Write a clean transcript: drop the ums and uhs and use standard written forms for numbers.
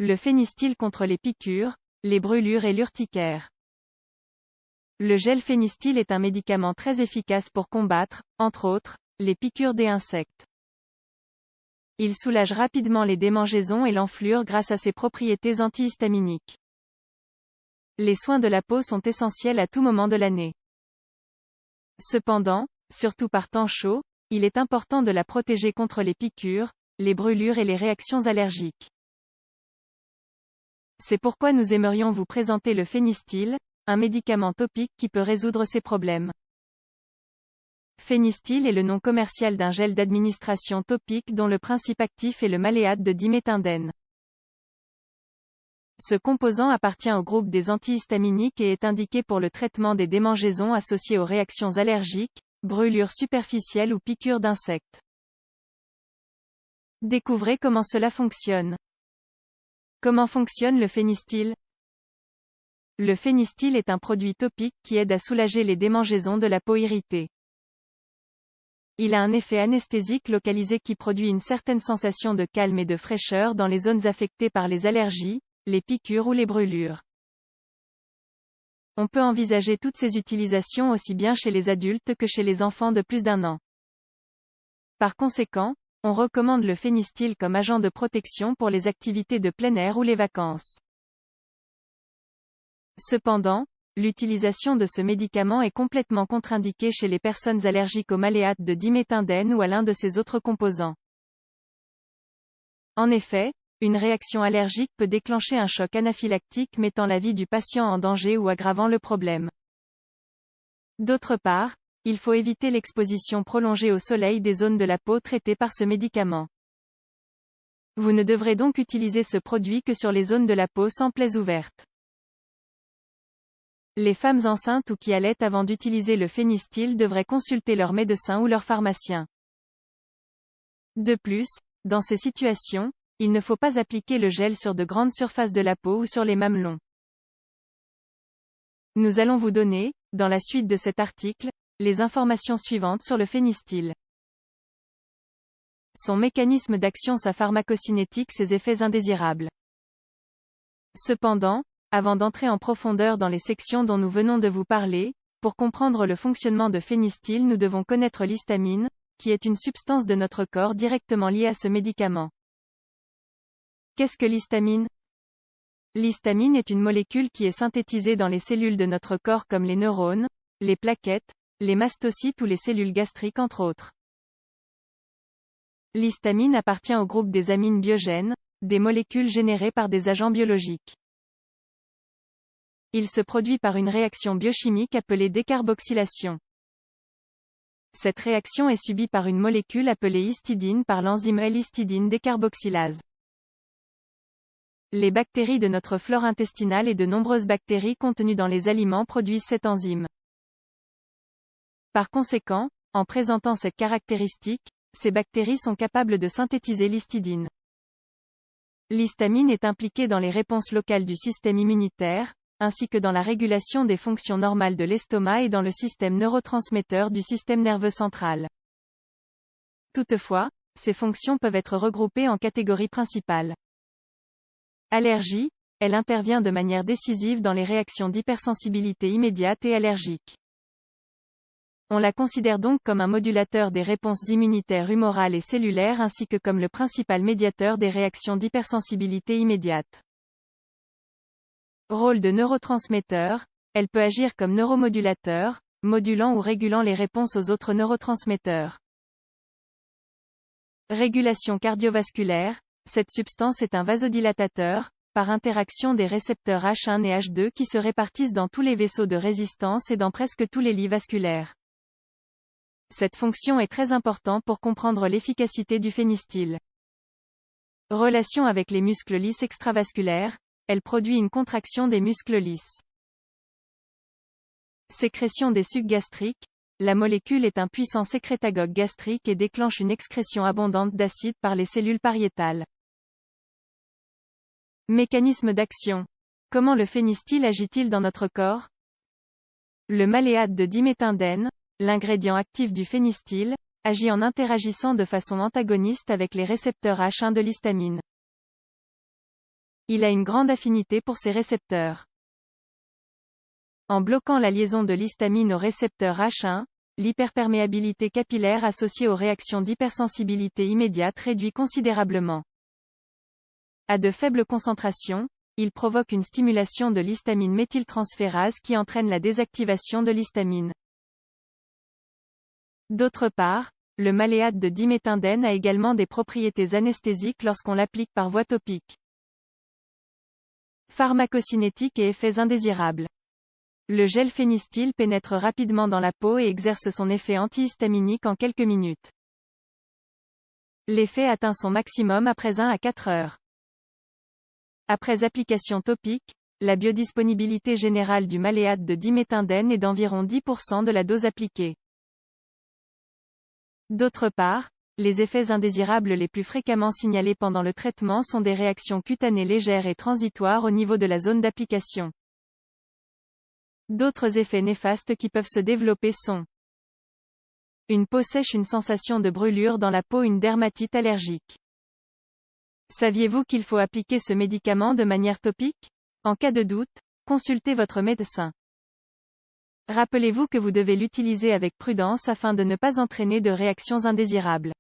Le phénystyle contre les piqûres, les brûlures et l'urticaire. Le gel phénystyle est un médicament très efficace pour combattre, entre autres, les piqûres des insectes. Il soulage rapidement les démangeaisons et l'enflure grâce à ses propriétés antihistaminiques. Les soins de la peau sont essentiels à tout moment de l'année. Cependant, surtout par temps chaud, il est important de la protéger contre les piqûres, les brûlures et les réactions allergiques. C'est pourquoi nous aimerions vous présenter le phénystyle, un médicament topique qui peut résoudre ces problèmes. Phénystyle est le nom commercial d'un gel d'administration topique dont le principe actif est le maléate de diméthindène. Ce composant appartient au groupe des antihistaminiques et est indiqué pour le traitement des démangeaisons associées aux réactions allergiques, brûlures superficielles ou piqûres d'insectes. Découvrez comment cela fonctionne. Comment fonctionne le phénystyle? Le phénystyle est un produit topique qui aide à soulager les démangeaisons de la peau irritée. Il a un effet anesthésique localisé qui produit une certaine sensation de calme et de fraîcheur dans les zones affectées par les allergies, les piqûres ou les brûlures. On peut envisager toutes ces utilisations aussi bien chez les adultes que chez les enfants de plus d'1 an. Par conséquent, on recommande le phénystyle comme agent de protection pour les activités de plein air ou les vacances. Cependant, l'utilisation de ce médicament est complètement contre-indiquée chez les personnes allergiques au maléate de diméthindène ou à l'un de ses autres composants. En effet, une réaction allergique peut déclencher un choc anaphylactique mettant la vie du patient en danger ou aggravant le problème. D'autre part, il faut éviter l'exposition prolongée au soleil des zones de la peau traitées par ce médicament. Vous ne devrez donc utiliser ce produit que sur les zones de la peau sans plaies ouvertes. Les femmes enceintes ou qui allaitent avant d'utiliser le phénystyle devraient consulter leur médecin ou leur pharmacien. De plus, dans ces situations, il ne faut pas appliquer le gel sur de grandes surfaces de la peau ou sur les mamelons. Nous allons vous donner, dans la suite de cet article, les informations suivantes sur le phénystyle. Son mécanisme d'action, sa pharmacocinétique, ses effets indésirables. Cependant, avant d'entrer en profondeur dans les sections dont nous venons de vous parler, pour comprendre le fonctionnement de phénystyle nous devons connaître l'histamine, qui est une substance de notre corps directement liée à ce médicament. Qu'est-ce que l'histamine? L'histamine est une molécule qui est synthétisée dans les cellules de notre corps comme les neurones, les plaquettes, les mastocytes ou les cellules gastriques entre autres. L'histamine appartient au groupe des amines biogènes, des molécules générées par des agents biologiques. Il se produit par une réaction biochimique appelée décarboxylation. Cette réaction est subie par une molécule appelée histidine par l'enzyme L-histidine décarboxylase. Les bactéries de notre flore intestinale et de nombreuses bactéries contenues dans les aliments produisent cette enzyme. Par conséquent, en présentant cette caractéristique, ces bactéries sont capables de synthétiser l'histidine. L'histamine est impliquée dans les réponses locales du système immunitaire, ainsi que dans la régulation des fonctions normales de l'estomac et dans le système neurotransmetteur du système nerveux central. Toutefois, ces fonctions peuvent être regroupées en catégories principales. Allergie, elle intervient de manière décisive dans les réactions d'hypersensibilité immédiate et allergique. On la considère donc comme un modulateur des réponses immunitaires humorales et cellulaires ainsi que comme le principal médiateur des réactions d'hypersensibilité immédiate. Rôle de neurotransmetteur, elle peut agir comme neuromodulateur, modulant ou régulant les réponses aux autres neurotransmetteurs. Régulation cardiovasculaire, cette substance est un vasodilatateur, par interaction des récepteurs H1 et H2 qui se répartissent dans tous les vaisseaux de résistance et dans presque tous les lits vasculaires. Cette fonction est très importante pour comprendre l'efficacité du phénystyle. Relation avec les muscles lisses extravasculaires, elle produit une contraction des muscles lisses. Sécrétion des sucs gastriques, la molécule est un puissant sécrétagogue gastrique et déclenche une excrétion abondante d'acide par les cellules pariétales. Mécanisme d'action. Comment le phénystyle agit-il dans notre corps? Le maléate de diméthindène, l'ingrédient actif du phénystyle, agit en interagissant de façon antagoniste avec les récepteurs H1 de l'histamine. Il a une grande affinité pour ces récepteurs. En bloquant la liaison de l'histamine au récepteur H1, l'hyperperméabilité capillaire associée aux réactions d'hypersensibilité immédiate réduit considérablement. À de faibles concentrations, il provoque une stimulation de l'histamine méthyltransférase qui entraîne la désactivation de l'histamine. D'autre part, le maléate de diméthindène a également des propriétés anesthésiques lorsqu'on l'applique par voie topique. Pharmacocinétique et effets indésirables. Le gel phénystyle pénètre rapidement dans la peau et exerce son effet antihistaminique en quelques minutes. L'effet atteint son maximum après 1 à 4 heures. Après application topique, la biodisponibilité générale du maléate de diméthindène est d'environ 10% de la dose appliquée. D'autre part, les effets indésirables les plus fréquemment signalés pendant le traitement sont des réactions cutanées légères et transitoires au niveau de la zone d'application. D'autres effets néfastes qui peuvent se développer sont une peau sèche, une sensation de brûlure dans la peau, une dermatite allergique. Saviez-vous qu'il faut appliquer ce médicament de manière topique? En cas de doute, consultez votre médecin. Rappelez-vous que vous devez l'utiliser avec prudence afin de ne pas entraîner de réactions indésirables.